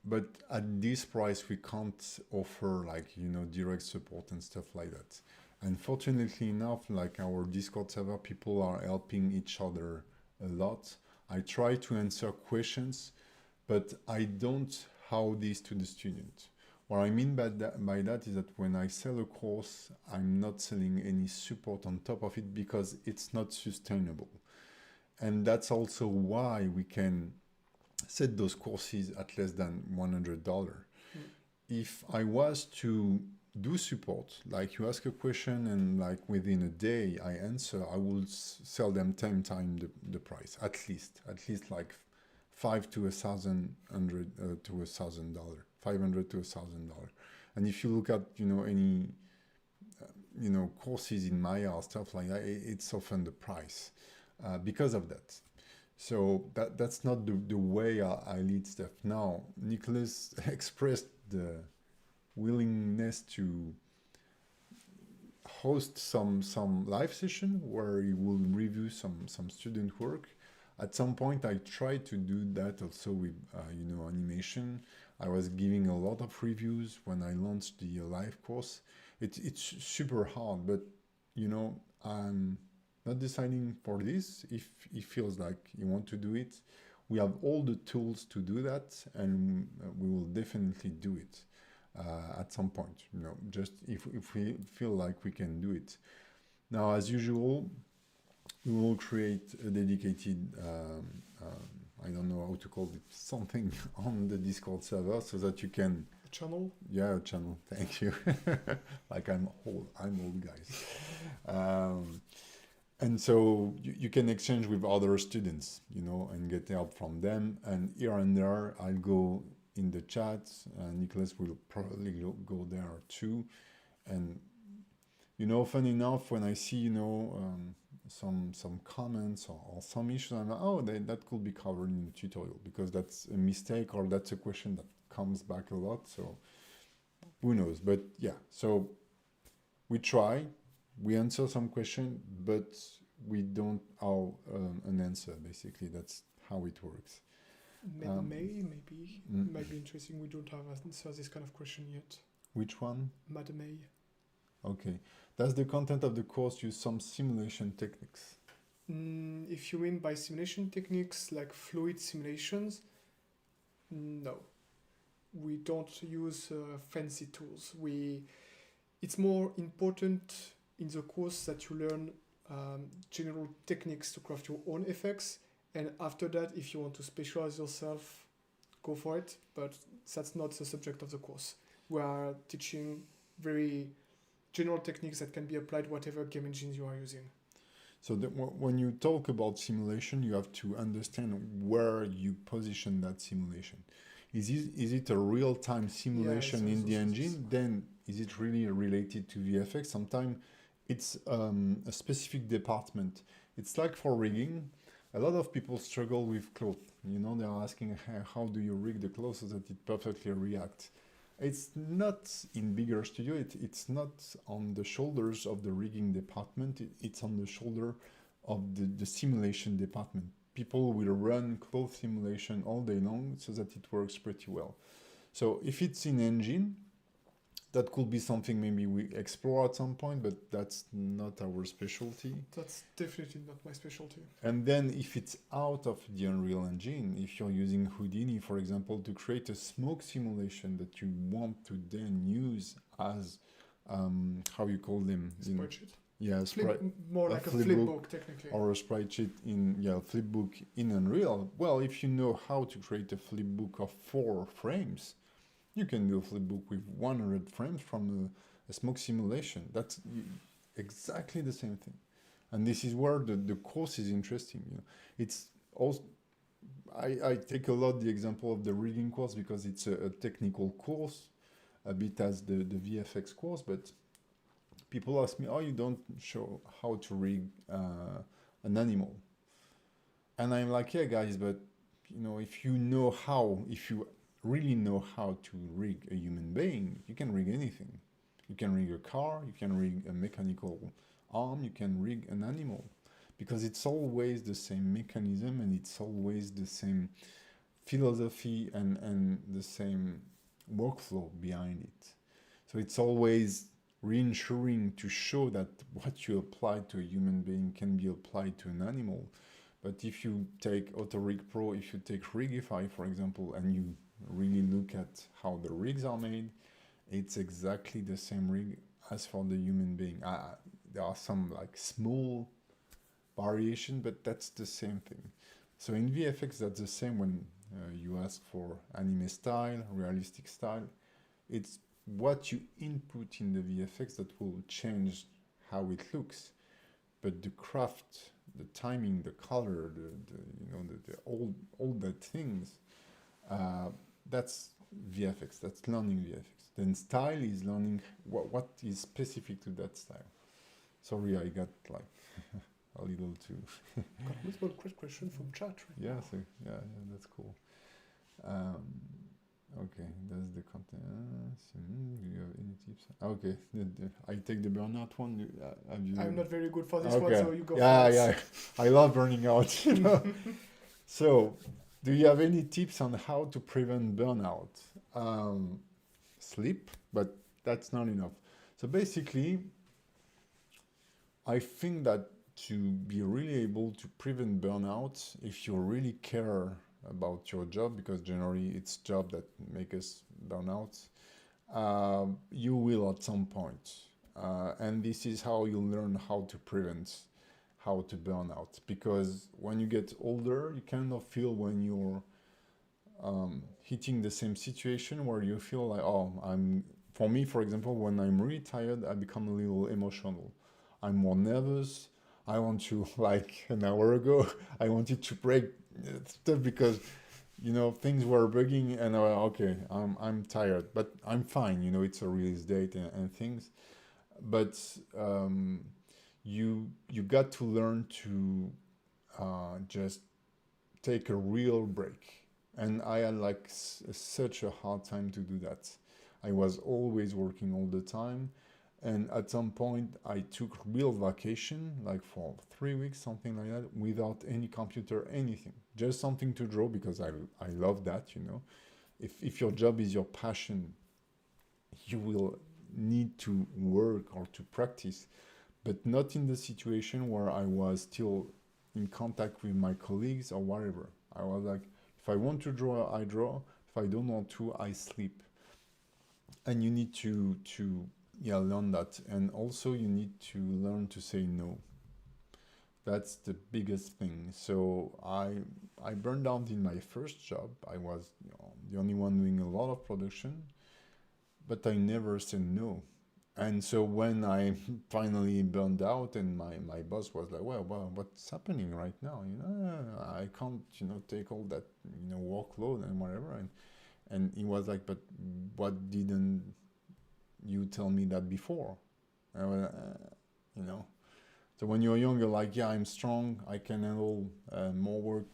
But at this price, we can't offer direct support and stuff like that. Unfortunately enough, like our Discord server, people are helping each other a lot. I try to answer questions, but I don't how this to the student. What I mean by that is that when I sell a course, I'm not selling any support on top of it, because it's not sustainable. And that's also why we can set those courses at less than $100. If I was to do support, like you ask a question and like within a day I answer, I will sell them 10 times the price, at least like $500 to $1,000 to $1,000, $500 to $1,000. And if you look at any courses in Maya or stuff like that, it's often the price because of that. So that's not the way I lead stuff. Now, Nicholas expressed the willingness to host some live session where he will review some student work. At some point, I tried to do that also with animation. I was giving a lot of reviews when I launched the live course. It's super hard, but I'm not deciding for this. If it feels like you want to do it, we have all the tools to do that, and we will definitely do it at some point, just if we feel like we can do it. Now, as usual, we will create a dedicated, I don't know how to call it, something on the Discord server so that you can... A channel? Yeah, a channel, thank you. Like I'm old guys. And so you can exchange with other students, and get help from them. And here and there, I'll go in the chat. Nicholas will probably go there too. And, often enough, when I see, some comments or some issues. I'm like, oh, that could be covered in the tutorial because that's a mistake or that's a question that comes back a lot. So who knows? But yeah, so we try, we answer some question, but we don't have an answer. Basically, that's how it works. Maybe Mm. might be interesting. We don't have answer this kind of question yet. Which one? May. Okay. Does the content of the course use some simulation techniques? If you mean by simulation techniques like fluid simulations, no. We don't use fancy tools. It's more important in the course that you learn general techniques to craft your own effects, and after that, if you want to specialize yourself, go for it, but that's not the subject of the course. We are teaching very general techniques that can be applied whatever game engines you are using. So when you talk about simulation, you have to understand where you position that simulation. Is it a real-time simulation in the engine? Then is it really related to VFX? Sometimes it's a specific department. It's like for rigging. A lot of people struggle with cloth. You know, they're asking, how do you rig the cloth so that it perfectly reacts? It's not in bigger studio. It's not on the shoulders of the rigging department. It's on the shoulder of the simulation department. People will run cloth simulation all day long so that it works pretty well. So if it's in engine, that could be something maybe we explore at some point, but that's not our specialty. That's definitely not my specialty. And then if it's out of the Unreal Engine, if you're using Houdini, for example, to create a smoke simulation that you want to then use as, how you call them? Spreadsheet. Yeah, more like a flipbook, technically. Or a spreadsheet in, flipbook in Unreal. Well, if you know how to create a flipbook of 4 frames, you can do a flipbook with 100 frames from a smoke simulation. That's exactly the same thing. And this is where the course is interesting. You know, it's also, I take a lot the example of the rigging course because it's a technical course, a bit as the VFX course, but people ask me, oh, you don't show how to rig an animal. And I'm like, yeah, guys, but you know, if you really know how to rig a human being, you can rig anything. You can rig a car, you can rig a mechanical arm, you can rig an animal, because it's always the same mechanism and it's always the same philosophy and the same workflow behind it. So it's always reassuring to show that what you apply to a human being can be applied to an animal. But if you take AutoRig Pro, if you take Rigify, for example, and you really look at how the rigs are made, it's exactly the same rig as for the human being. There are some like small variation, but that's the same thing. So in VFX, that's the same when you ask for anime style, realistic style. It's what you input in the VFX that will change how it looks. But the craft, the timing, the color, all the things, that's VFX, that's learning VFX. Then style is learning what is specific to that style. Sorry, I got like a little too. Got multiple question from chat. Yeah, so yeah, that's cool. Okay, that's the content. Do you have any tips? Okay, I take the Burnout one. I'm not very good for this one, so you go. Yeah. I love burning out. You know. So, do you have any tips on how to prevent burnout? Sleep, but that's not enough. So basically, I think that to be really able to prevent burnout, if you really care about your job, because generally it's job that make us burn out, you will at some point. And this is how you learn how to prevent how to burn out. Because when you get older, you kind of feel when you're hitting the same situation where you feel like, for me, for example, when I'm really tired, I become a little emotional. I'm more nervous. I want to, like an hour ago, I wanted to break stuff because, you know, things were bugging and okay, I'm tired, but I'm fine. You know, it's a release date and things. But you got to learn to just take a real break. And I had like such a hard time to do that. I was always working all the time. And at some point, I took real vacation, like for 3 weeks, something like that, without any computer, anything. Just something to draw because I love that, you know. If your job is your passion, you will need to work or to practice, but not in the situation where I was still in contact with my colleagues or whatever. I was like, if I want to draw, I draw. If I don't want to, I sleep. And you need to yeah, learn that. And also you need to learn to say no. That's the biggest thing. So I burned out in my first job. I was, you know, the only one doing a lot of production, but I never said no. And so when I finally burned out, and my boss was like, well, what's happening right now? You know, I can't, you know, take all that, you know, workload and whatever. And he was like, but what didn't you tell me that before? I was, you know. So when you're young, you're like, yeah, I'm strong. I can handle more work,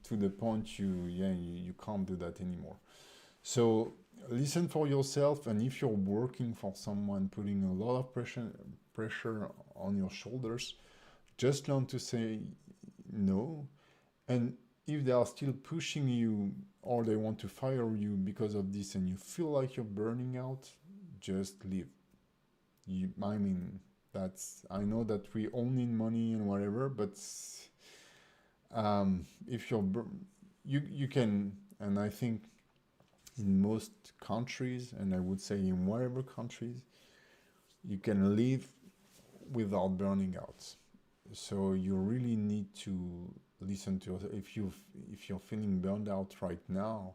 to the point you can't do that anymore. So listen for yourself, and if you're working for someone putting a lot of pressure on your shoulders, just learn to say no. And if they are still pushing you or they want to fire you because of this and you feel like you're burning out, just leave. I mean, I know that we all need money and whatever, but if you can, and I think in most countries, and I would say in whatever countries, you can live without burning out. So you really need to listen to yourself. If you're feeling burned out right now,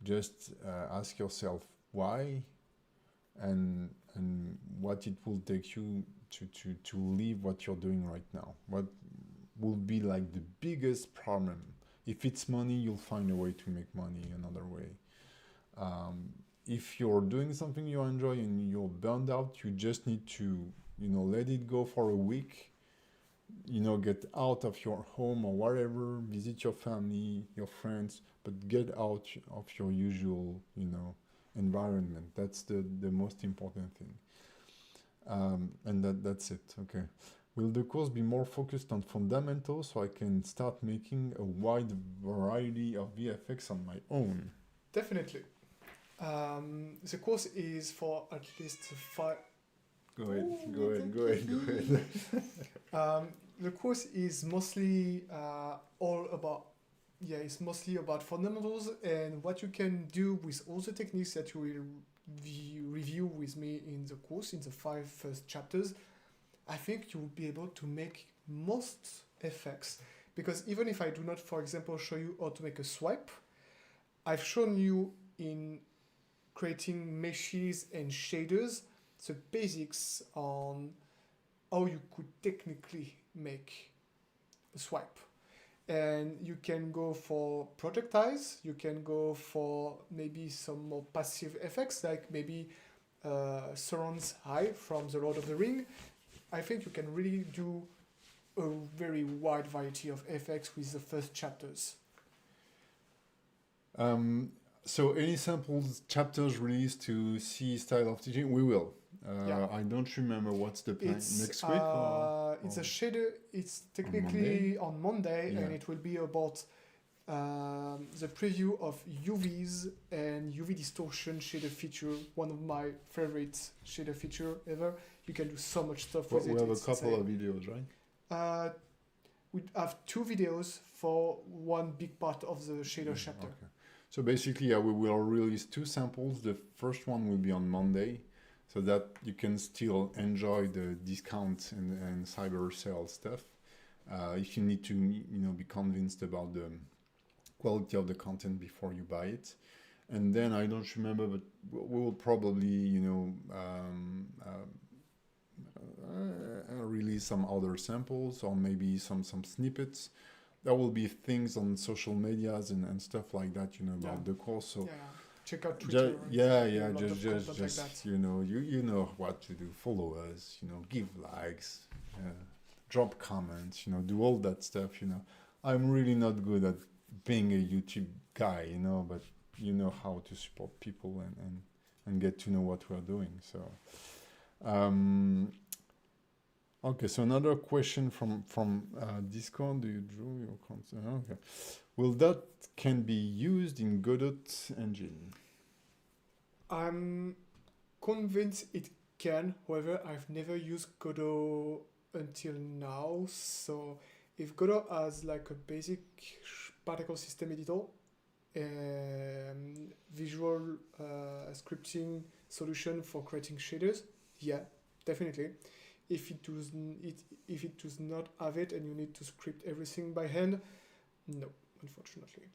just ask yourself why, and what it will take you to leave what you're doing right now. What will be like the biggest problem? If it's money, you'll find a way to make money another way. If you're doing something you enjoy and you're burned out, you just need to, you know, let it go for a week, you know, get out of your home or whatever, visit your family, your friends, but get out of your usual, you know, environment. That's the most important thing. And that's it. Okay. Will the course be more focused on fundamentals so I can start making a wide variety of VFX on my own? Definitely. The course is for at least 5. Go ahead. The course is mostly all about, it's mostly about fundamentals and what you can do with all the techniques that you will review with me in the course, in the 5 first chapters. I think you will be able to make most effects, because even if I do not, for example, show you how to make a swipe, I've shown you in creating meshes and shaders the basics on how you could technically make a swipe. And you can go for projectiles, you can go for maybe some more passive effects, like maybe Sauron's Eye from The Lord of the Ring. I think you can really do a very wide variety of effects with the first chapters. So any samples chapters released to see style of teaching? We will. I don't remember what's the plan. Next week? It's a shader. It's technically on Monday, and it will be about the preview of UVs and UV distortion shader feature. One of my favorite shader feature ever. You can do so much stuff with it. We have a couple of videos, right? We have 2 videos for one big part of the shader chapter. Okay. So basically, we will release 2 samples. The first one will be on Monday, so that you can still enjoy the discount and cyber sale stuff. If you need to, you know, be convinced about the quality of the content before you buy it. And then I don't remember, but we will probably, you know, release some other samples or maybe some snippets. There will be things on social medias and stuff like that, you know, about the course. So check out Twitter. Yeah, There's yeah, a lot of content like just that. you know what to do. Follow us, give likes, drop comments, do all that stuff. I'm really not good at being a YouTube guy, but you know how to support people and get to know what we're doing. So, okay. So another question from Discord. Do you draw your content? Okay. Will that can be used in Godot engine? I'm convinced it can. However, I've never used Godot until now. So if Godot has like a basic particle system editor, visual scripting solution for creating shaders, yeah, definitely. If it does not have it and you need to script everything by hand, no, unfortunately.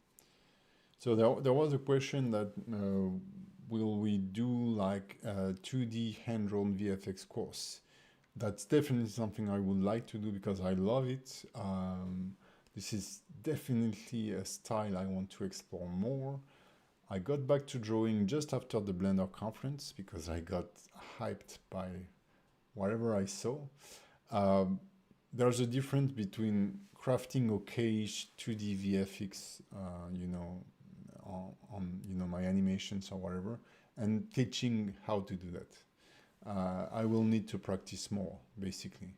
So there was a question that will we do like a 2D hand-drawn VFX course? That's definitely something I would like to do because I love it. This is definitely a style I want to explore more. I got back to drawing just after the Blender conference because I got hyped by whatever I saw. There's a difference between crafting okay 2D VFX, on my animations or whatever, and teaching how to do that. I will need to practice more, basically.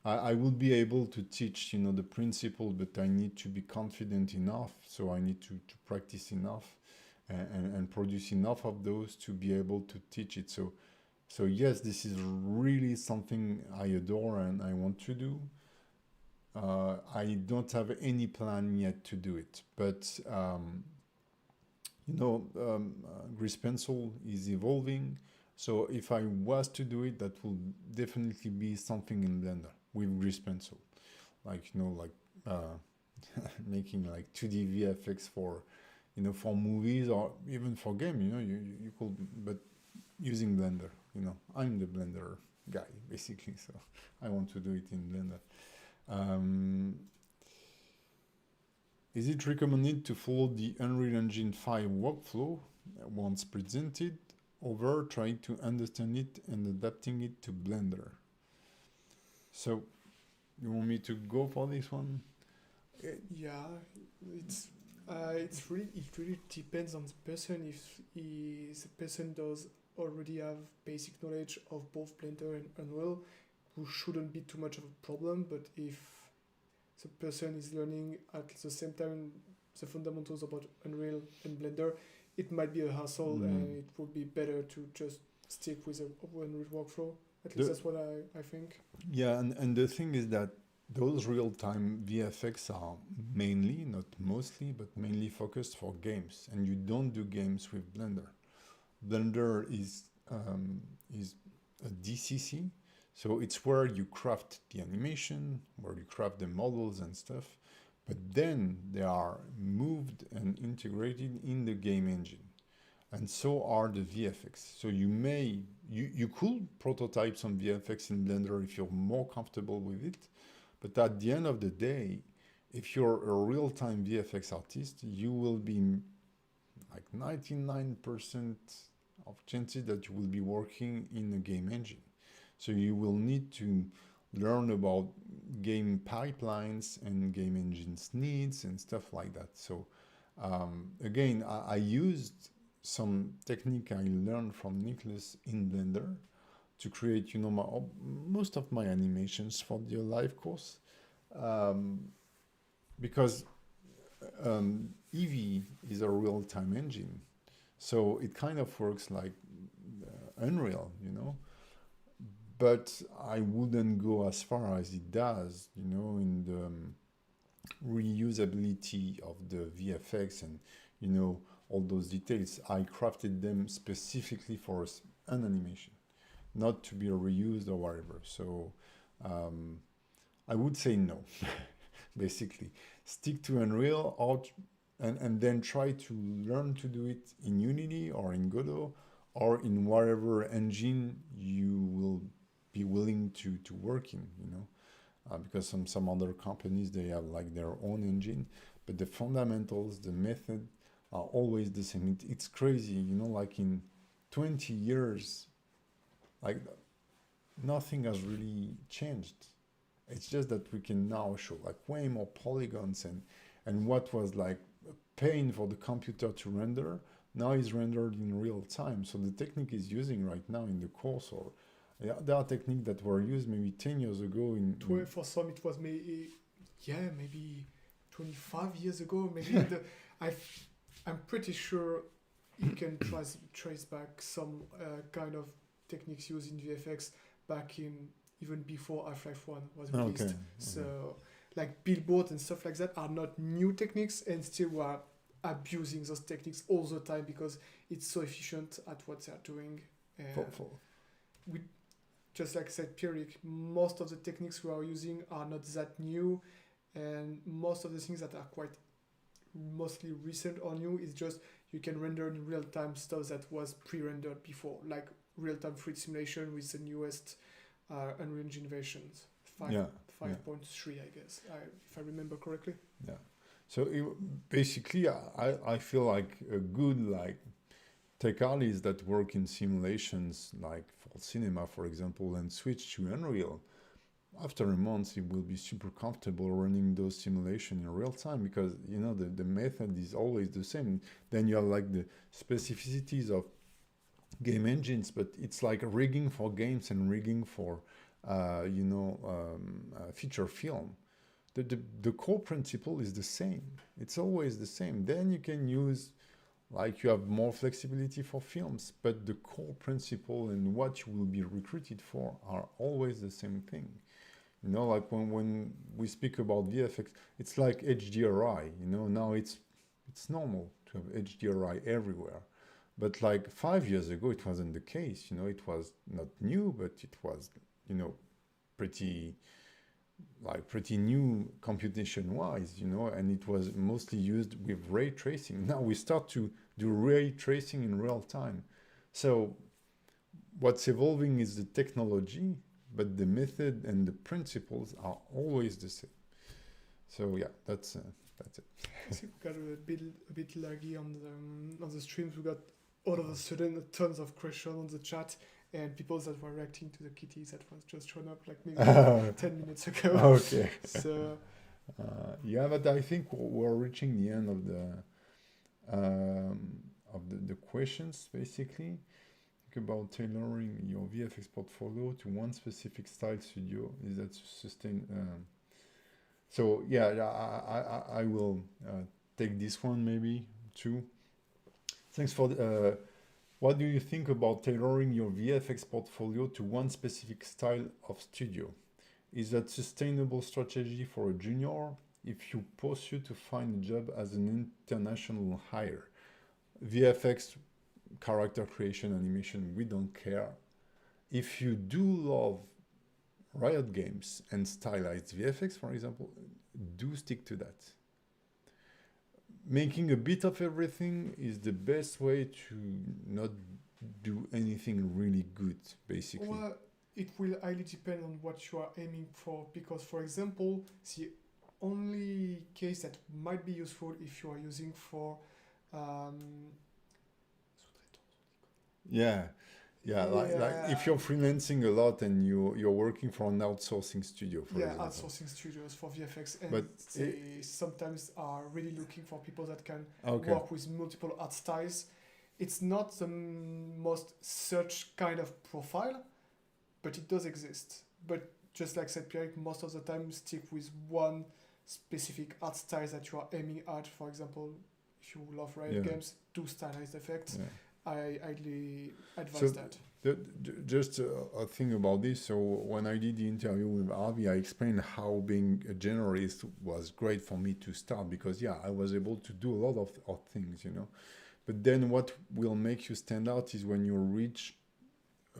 I will be able to teach, the principle, but I need to be confident enough. So I need to practice enough and produce enough of those to be able to teach it. So yes, this is really something I adore and I want to do. I don't have any plan yet to do it, but Grease Pencil is evolving. So if I was to do it, that will definitely be something in Blender with Grease Pencil, making like 2D VFX for movies or even for game. You could, but using Blender. I'm the Blender guy basically, so I want to do it in Blender. Is it recommended to follow the Unreal Engine 5 workflow once presented over trying to understand it and adapting it to Blender? So, you want me to go for this one? Yeah, it really depends on the person. If the person does already have basic knowledge of both Blender and Unreal, who shouldn't be too much of a problem. But if the person is learning at the same time the fundamentals about Unreal and Blender, it might be a hassle, and it would be better to just stick with a Unreal workflow. At least that's what I think. Yeah, and the thing is that those real-time VFX are mainly, not mostly, but mainly focused for games, and you don't do games with Blender. Blender is a DCC, so it's where you craft the animation, where you craft the models and stuff, but then they are moved and integrated in the game engine. And so are the VFX. So you could prototype some VFX in Blender if you're more comfortable with it, but at the end of the day, if you're a real-time VFX artist, you will be like 99% of chances that you will be working in a game engine. So you will need to learn about game pipelines and game engines needs and stuff like that. So again, I used some technique I learned from Nicholas in Blender to create, most of my animations for the live course, because Eevee is a real-time engine, so it kind of works like Unreal, but I wouldn't go as far as it does, in the reusability of the VFX and, all those details. I crafted them specifically for an animation, not to be reused or whatever. So I would say no, basically. Stick to Unreal and then try to learn to do it in Unity or in Godot or in whatever engine you will be willing to work in, because some other companies, they have like their own engine, but the fundamentals, the method, are always the same. It's crazy, you know, like in 20 years, like nothing has really changed. It's just that we can now show like way more polygons, and what was like a pain for the computer to render now is rendered in real time. So the technique is using right now in the course, or yeah, there are techniques that were used maybe 10 years ago For some, it was maybe 25 years ago. Maybe I'm pretty sure you can trace back some kind of techniques used in VFX back in even before Half-Life 1 was released. Okay. So, like billboards and stuff like that are not new techniques, and still we are abusing those techniques all the time because it's so efficient at what they're doing. We, just like I said, Pierrick, most of the techniques we are using are not that new, and most of the things that are quite mostly recent or new is just you can render in real time stuff that was pre-rendered before, like real-time 3D simulation with the newest Unreal Engine versions, 5.3, I guess, if I remember correctly. Yeah. So basically, I feel like a good like tech artists that work in simulations, like for cinema, for example, and switch to Unreal, after a month, it will be super comfortable running those simulations in real time because, you know, the method is always the same. Then you have like the specificities of game engines, but it's like rigging for games and rigging for, feature film. The core principle is the same. It's always the same. Then you can use, like you have more flexibility for films, but the core principle and what you will be recruited for are always the same thing. You know, like when we speak about VFX, it's like HDRI, you know, now it's normal to have HDRI everywhere. But like 5 years ago, it wasn't the case, you know, it was not new, but it was, you know, pretty new computation-wise, you know, and it was mostly used with ray tracing. Now we start to do ray tracing in real time. So what's evolving is the technology, but the method and the principles are always the same. So yeah, that's it. I think we got a bit laggy on the streams. We got all of a sudden tons of questions on the chat and people that were reacting to the kitties that was just shown up like maybe 10 minutes ago. Okay. So yeah, but I think we're reaching the end of the questions basically. About tailoring your VFX portfolio to one specific style studio is that sustain. So yeah, I will take this one maybe too. Thanks for what do you think about tailoring your VFX portfolio to one specific style of studio? Is that sustainable strategy for a junior if you pursue to find a job as an international hire? VFX, character creation, animation, we don't care. If you do love Riot games and stylized VFX, for example, do stick to that. Making a bit of everything is the best way to not do anything really good, basically. Well, it will highly depend on what you are aiming for, because, for example, the only case that might be useful if you are using for like if you're freelancing a lot and you're working for an outsourcing studio, for example. Outsourcing studios for VFX, and they sometimes are really looking for people that can work with multiple art styles. It's not the most searched kind of profile, but it does exist. But just like said Pierre, most of the time stick with one specific art style that you are aiming at. For example, if you love Riot games, do stylized effects. I highly advise that. Just a thing about this. So when I did the interview with Avi, I explained how being a generalist was great for me to start because I was able to do a lot of things, you know. But then what will make you stand out is when you reach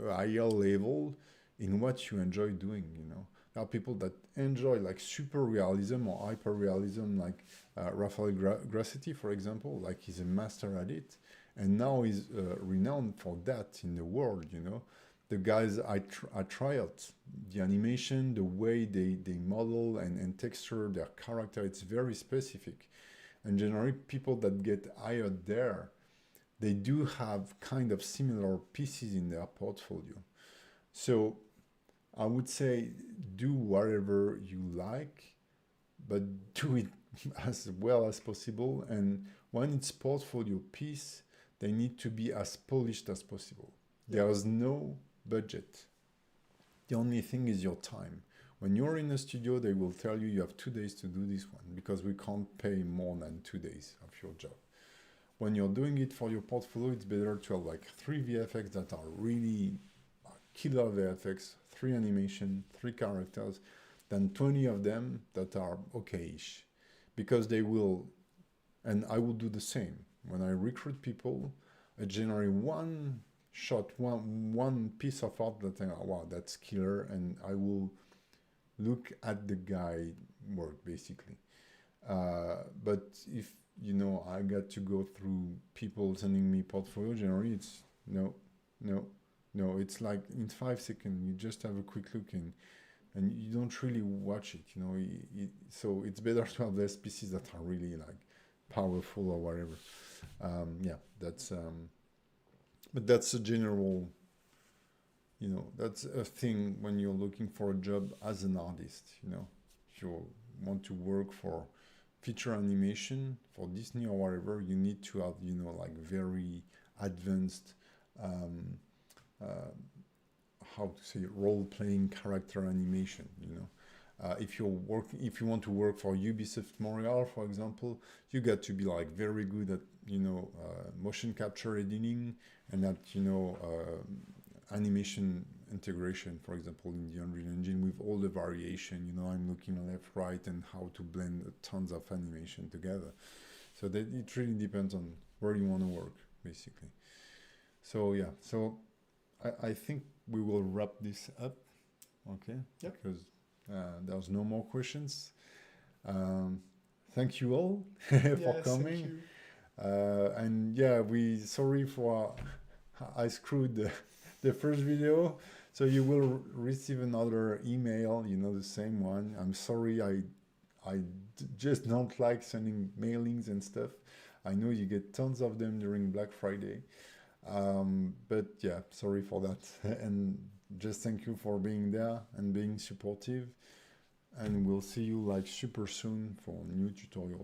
a higher level in what you enjoy doing, you know. There are people that enjoy like super realism or hyper realism, like Raphael Grassetti, for example, like he's a master at it. And now he's renowned for that in the world, you know. The guys I try out, the animation, the way they model and texture their character, it's very specific. And generally, people that get hired there, they do have kind of similar pieces in their portfolio. So I would say do whatever you like, but do it as well as possible. And when it's portfolio piece, they need to be as polished as possible. There is no budget. The only thing is your time. When you're in a studio, they will tell you you have 2 days to do this one because we can't pay more than 2 days of your job. When you're doing it for your portfolio, it's better to have like 3 VFX that are really killer VFX, 3 animation, 3 characters, than 20 of them that are okay-ish. Because they will, and I will do the same. When I recruit people, I generate one shot, one piece of art that I think, oh, wow, that's killer, and I will look at the guy work basically. But if I got to go through people sending me portfolio, generally it's no. It's like in 5 seconds you just have a quick look and you don't really watch it. So it's better to have less pieces that are really like powerful or whatever. But that's a general. That's a thing when you're looking for a job as an artist. If you want to work for feature animation for Disney or whatever, you need to have like very advanced how to say role-playing character animation. If you want to work for Ubisoft Montreal, for example, you got to be like very good at motion capture editing and at animation integration, for example, in the Unreal Engine with all the variation. I'm looking left, right, and how to blend tons of animation together. So that it really depends on where you want to work, basically. So yeah, I think we will wrap this up, okay? Yep. Because there's no more questions. Thank you all for coming. And yeah, sorry for I screwed the first video, so you will receive another email, the same one. I'm sorry, I just don't like sending mailings and stuff. I know you get tons of them during Black Friday. But yeah, sorry for that. And just thank you for being there and being supportive. And we'll see you like super soon for new tutorials.